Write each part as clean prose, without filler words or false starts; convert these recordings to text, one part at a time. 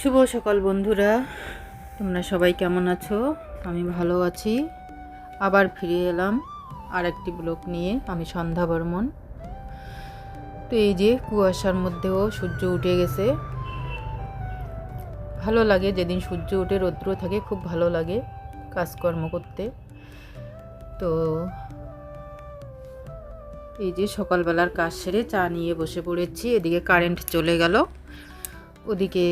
শুভ সকাল বন্ধুরা, তোমরা সবাই কেমন আছো? আমি ভালো আছি। আবার ফিরে এলাম আর একটি ব্লগ নিয়ে। আমি সন্ধ্যা বর্মন। তো এই যে কুয়াশার মধ্যেও সূর্য উঠে গেছে। ভালো লাগে যেদিন সূর্য উঠে রৌদ্র থাকে, খুব ভালো লাগে কাজকর্ম করতে। তো এই যে সকালবেলার কাজ সেরে চা নিয়ে বসে পড়েছি। এদিকে কারেন্ট চলে গেল, ওদিকে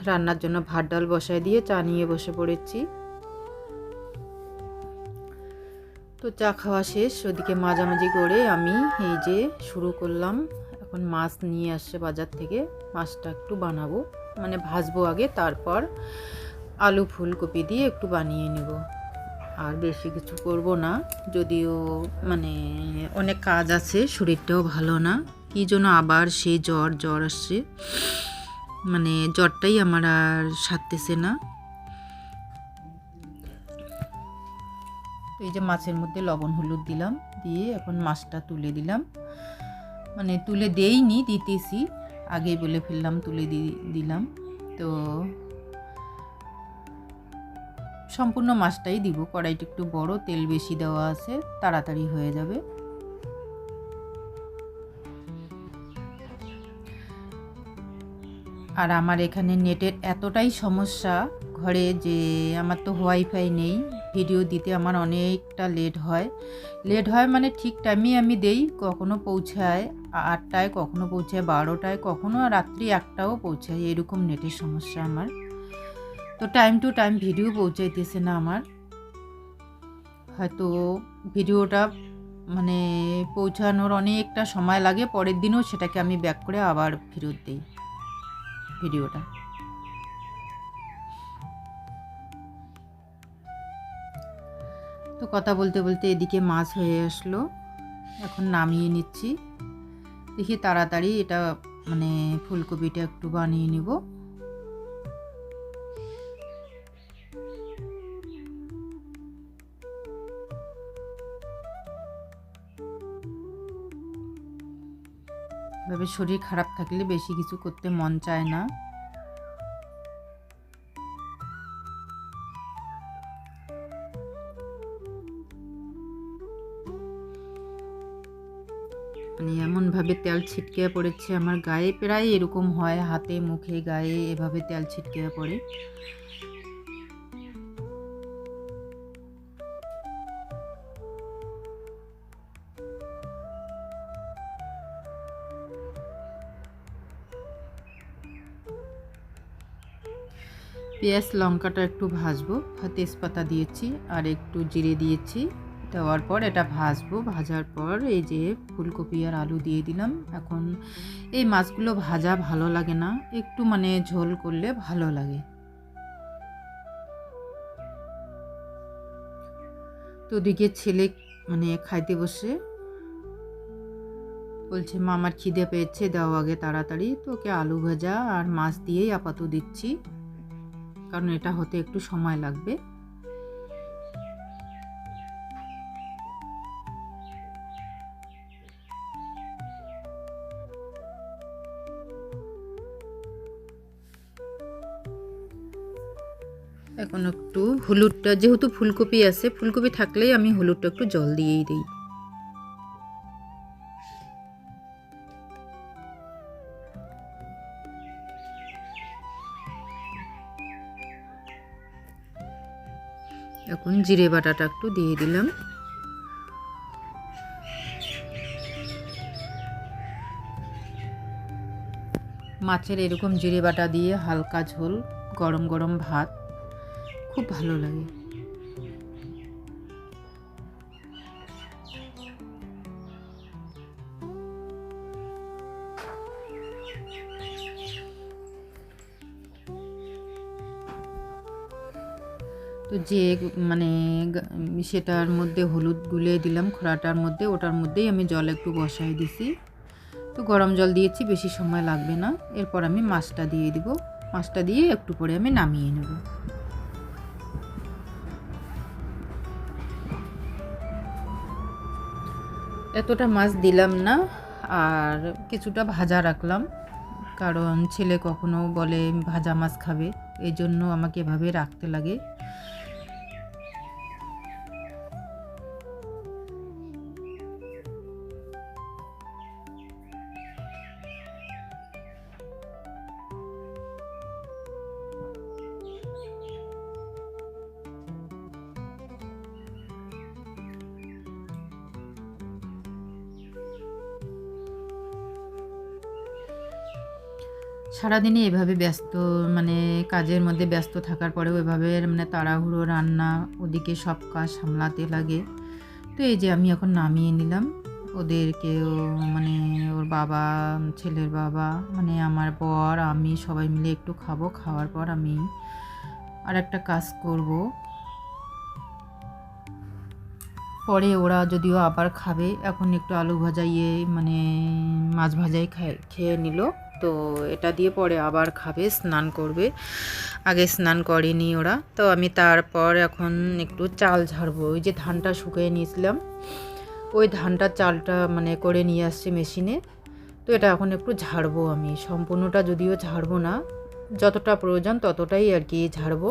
রান্নার জন্য ভাত ডাল বসায় দিয়ে চা নিয়ে বসে পড়েছি। তো চা খাওয়া শেষ, ওদিকে মাঝামাঝি করে আমি এই যে শুরু করলাম। এখন মাছ নিয়ে আসছে বাজার থেকে, মাছটা একটু বানাবো, মানে ভাজবো আগে, তারপর আলু ফুলকপি দিয়ে একটু বানিয়ে নেব। আর বেশি কিছু করব না, যদিও মানে অনেক কাজ আছে, শরীরটাও ভালো না। কী জন্য আবার সেই জ্বর আসছে, মানে জ্বরটাই আমার আর সারতেছে না। তো এই যে মাছের মধ্যে লবণ হলুদ দিলাম, দিয়ে এখন মাছটা তুলে দিলাম, মানে তুলে দেইনি, দিতেছি, আগেই বলে ফেললাম তুলে দিলাম। তো সম্পূর্ণ মাছটাই দিব, কড়াইটা একটু বড়, তেল বেশি দেওয়া আছে, তাড়াতাড়ি হয়ে যাবে। আর আমার এখানে নেটের এতটাই সমস্যা ঘরে যে আমার তো ওয়াইফাই নেই, ভিডিও দিতে আমার অনেকটা লেট হয় মানে ঠিক টাইমে আমি দেই, কখনো পৌঁছায় 8টায়, কখনো পৌঁছায় 12টায়, কখনো রাত্রি 1টাও পৌঁছায়, এরকম নেটের সমস্যা আমার। তো টাইম টু টাইম ভিডিও পৌঁছাইতেছে না আমার, হয়তো ভিডিওটা মানে পৌঁছানোর অনেকটা সময় লাগে, পরের দিনও সেটাকে আমি ব্যাক করে আবার ফেরত দিই ভিডিওটা। তো কথা বলতে বলতে এদিকে মাছ হয়ে আসলো, এখন নামিয়ে নিচ্ছি। দেখি তাড়াতাড়ি এটা মানে ফুলকপিটা একটু বানিয়ে নিব। এভাবে শরীর খারাপ থাকলে বেশি কিছু করতে মন চায় না। মানে এমনভাবে তেল ছিটকে পড়েছে আমার গায়ে, প্রায় এরকম হয়, হাতে মুখে গায়ে এভাবে তেল ছিটকে পড়ে। পেঁয়াজ লঙ্কাটা একটু ভাজবো, তেজপাতা দিয়েছি আর একটু জিরে দিয়েছি, দেওয়ার পর এটা ভাজবো। ভাজার পর এই যে ফুলকপি আর আলু দিয়ে দিলাম। এখন এই মাছগুলো ভাজা ভালো লাগে না, একটু মানে ঝোল করলে ভালো লাগে। তো ওদিকে ছেলে মানে খাইতে বসে বলছে, মা আমার খিদে পেয়েছে, দাও আগে তাড়াতাড়ি। তো ওকে আলু ভাজা আর মাছ দিয়েই আপাতত দিচ্ছি, কারণ এটা হতে একটু সময় লাগবে। এখন একটু হলুদটা, যেহেতু ফুলকপি আছে, ফুলকপি থাকলেই আমি হলুদটা একটু জল দিয়েই দিই। এখন জিরে বাটাটা একটু দিয়ে দিলাম। মাছের এরকম জিরে বাটা দিয়ে হালকা ঝোল, গরম গরম ভাত খুব ভালো লাগে। তো যে মানে সেটার মধ্যে হলুদ গুলিয়ে দিলাম খোড়াটার মধ্যে, ওটার মধ্যেই আমি জল একটু বসাই দিছি। তো গরম জল দিয়েছি, বেশি সময় লাগবে না। এরপর আমি মাছটা দিয়ে দিব, মাছটা দিয়ে একটু পরে আমি নামিয়ে নেব। এতটা মাছ দিলাম না, আর কিছুটা ভাজা রাখলাম, কারণ ছেলে কখনো বলে ভাজা মাছ খাবে, এই জন্য আমাকে এভাবে রাখতে লাগে। সারাদিনে এভাবে ব্যস্ত, মানে কাজের মধ্যে ব্যস্ত থাকার পরেও এভাবে মানে তাড়াহুড়ো রান্না, ওদিকে সব কাজ সামলাতে লাগে। তো এই যে আমি এখন নামিয়ে নিলাম ওদেরকেও, মানে ওর বাবা, ছেলের বাবা, মানে আমার বর, আমি সবাই মিলে একটু খাবো। খাওয়ার পর আমি আর একটা কাজ করব, পরে ওরা যদিও আবার খাবে। এখন একটু আলু ভাজা মানে মাছ ভাজাই খেয়ে নিল। তো এটা দিয়ে পরে আবার খাবে, স্নান করবে। আগে স্নান করেনি ওরা। তো আমি তারপর এখন একটু চাল ঝাড়বো। ওই যে ধানটা শুকিয়ে নিয়েছিলাম, ওই ধানটার চালটা মানে করে নিয়ে আসছে মেশিনে। তো এটা এখন একটু ঝাড়বো। আমি সম্পূর্ণটা যদিও ঝাড়বো না, যতটা প্রয়োজন ততটাই আর কি ঝাড়বো।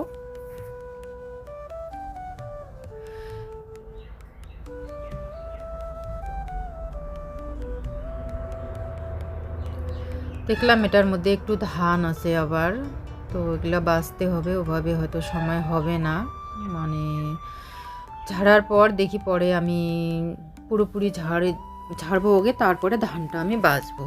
দেখলাম এটার মধ্যে একটু ধান আছে আবার, তো এগুলো বাছতে হবে। ওভাবে হয়তো সময় হবে না, মানে ঝাড়ার পর দেখি পরে আমি পুরোপুরি ঝাড়বো ওকে, তারপরে ধানটা আমি বাছবো।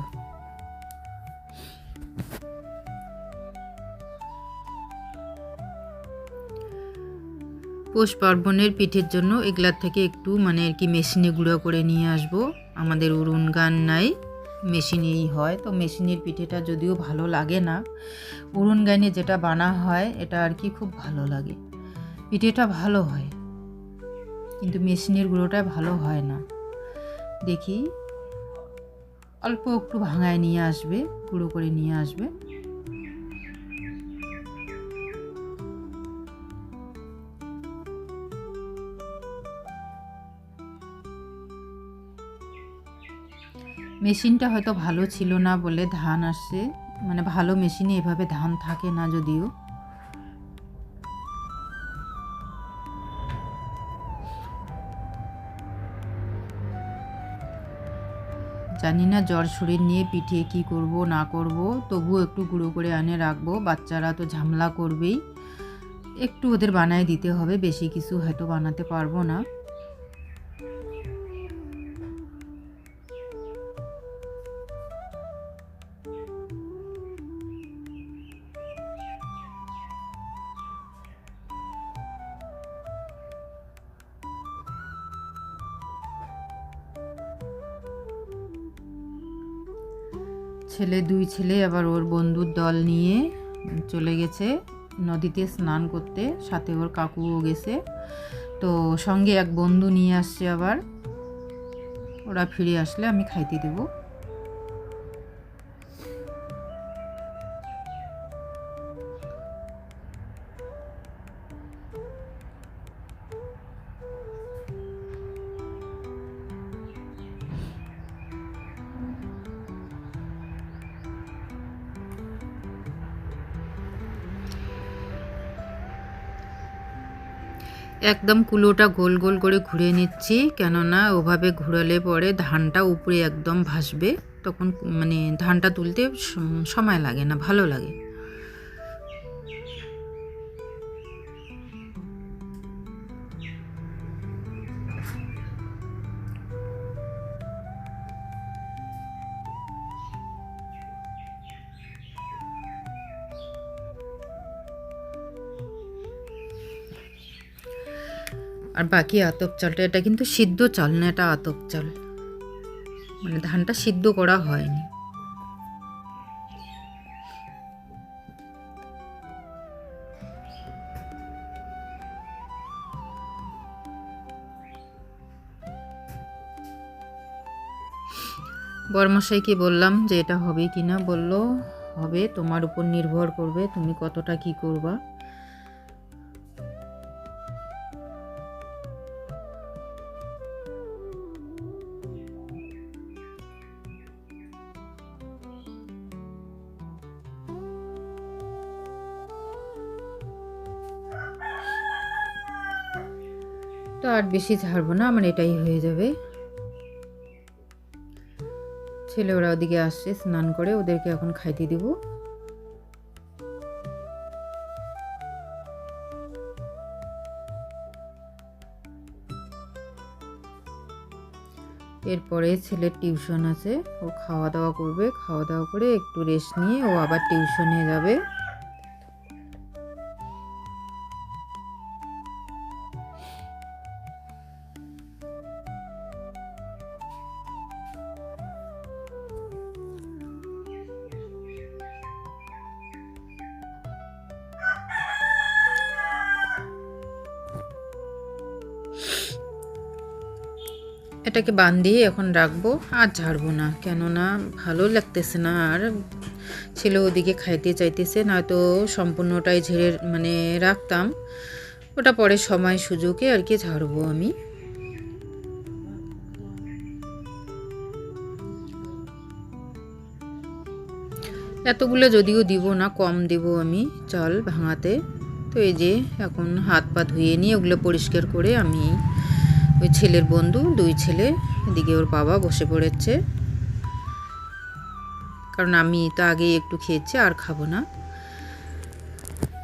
পৌষ পার্বণের পিঠের জন্য এগুলার থেকে একটু মানে আর কি মেশিনে গুঁড়ো করে নিয়ে আসবো। আমাদের উনুন গান নাই, মেশিনেই হয়। তো মেশিনের পিঠেটা যদিও ভালো লাগে না, উনুন গানে যেটা বানা হয় এটা আর কি খুব ভালো লাগে। পিঠেটা ভালো হয়, কিন্তু মেশিনের গুঁড়োটা ভালো হয় না। দেখি অল্প একটু ভাঙায় নিয়ে আসবে, গুঁড়ো করে নিয়ে আসবে। মেশিনটা হয়তো ভালো ছিল না বলে ধান আসছে, মানে ভালো মেশিনে এভাবে ধান থাকে না যদিও। জানি না জ্বর শরীর নিয়ে পিঠে কি করব না করব, তবুও একটু গুঁড়ো করে আনে রাখবো। বাচ্চারা তো ঝামেলা করবেই, একটু ওদের বানায় দিতে হবে, বেশি কিছু হয়তো বানাতে পারবো না। দুই ছেলে আবার ওর বন্ধুর দল নিয়ে চলে গেছে নদীতে স্নান করতে, সাথে ওর কাকুও গেছে। তো সঙ্গে এক বন্ধু নিয়ে আসছে আবার, ওরা ফিরে আসলে আমি খাইতে দেবো। একদম কুলোটা গোল গোল করে ঘুরে নিচ্ছি, কেননা ওভাবে ঘুরালে পরে ধানটা উপরে একদম ভাসবে, তখন মানে ধানটা তুলতে সময় লাগে না, ভালো লাগে। আর বাকি আতপ চালটা, এটা কিন্তু সিদ্ধ চাল না, এটা আতপ চাল, মানে ধানটা সিদ্ধ করা হয়নি। বরমশাইকে বললাম যে এটা হবে কি না, বললো হবে, তোমার উপর নির্ভর করবে তুমি কতটা কি করবা। তো আর বেশি ঝাড়বো না, আমার এটাই হয়ে যাবে। ছেলে ওরা ওদিকে আসছে স্নান করে, ওদেরকে এখন খাইতে দিব। এরপরে ছেলের টিউশন আছে, ও খাওয়া দাওয়া করবে, খাওয়া দাওয়া করে একটু রেস্ট নিয়ে ও আবার টিউশনে যাবে। এটাকে বান্ধিয়ে এখন রাখবো, আর ঝাড়বো না, কেননা ভালো লাগতেছে না। আর ছেলে ওদিকে খাইতে চাইতেছে, নয়তো সম্পূর্ণটাই ঝেড়ে মানে রাখতাম, ওটা পরে সময় সুযোগে আর কি ঝাড়বো আমি। এতগুলো যদিও দিব না, কম দিব আমি চাল ভাঙাতে। তো এই যে এখন হাত পা ধুয়ে নিয়ে ওগুলো পরিষ্কার করে আমি, ওই ছেলের বন্ধু 2 ছেলে, এদিকে ওর বাবা বসে পড়েছে, কারণ আমি তো আগেই একটু খেয়েছি, আর খাবো না।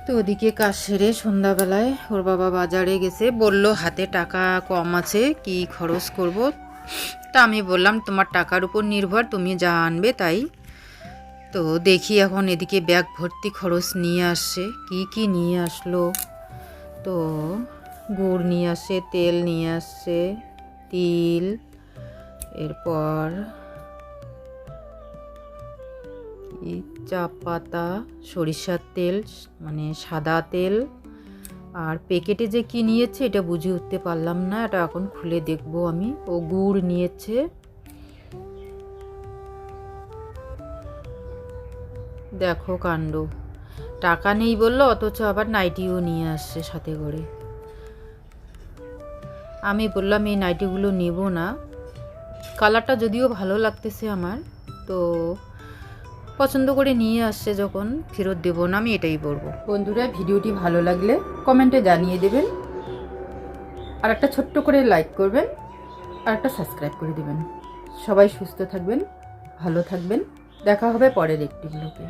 তো ওদিকে কাজ সেরে সন্ধ্যাবেলায় ওর বাবা বাজারে গেছে, বলল হাতে টাকা কম আছে, কি খরচ করব। তা আমি বললাম তোমার টাকার উপর নির্ভর, তুমি যা আনবে তাই। তো দেখি এখন এদিকে ব্যাগ ভর্তি খরচ নিয়ে আসছে, কি কি নিয়ে আসলো। তো গুড় নিয়ে আসছে, তেল নিয়ে আসছে, তিল, এরপর চা পাতা, সরিষার তেল মানে সাদা তেল, আর প্যাকেটে যে কি নিয়েছে এটা বুঝে উঠতে পারলাম না, এটা এখন খুলে দেখবো আমি। ও গুড় নিয়েছে, দেখো কাণ্ড, টাকা নেই বললো, অথচ আবার নাইটিও নিয়ে আসছে সাথে করে। আমি বললাম এই নাইটিগুলো নেব না, কালারটা যদিও ভালো লাগতেছে আমার, তো পছন্দ করে নিয়ে আসছে যখন ফেরত দেবো না, আমি এটাই বলবো। বন্ধুরা, ভিডিওটি ভালো লাগলে কমেন্টে জানিয়ে দেবেন, আর একটা ছোট্ট করে লাইক করবেন, আর একটা সাবস্ক্রাইব করে দেবেন। সবাই সুস্থ থাকবেন, ভালো থাকবেন, দেখা হবে পরের একটি ব্লগে।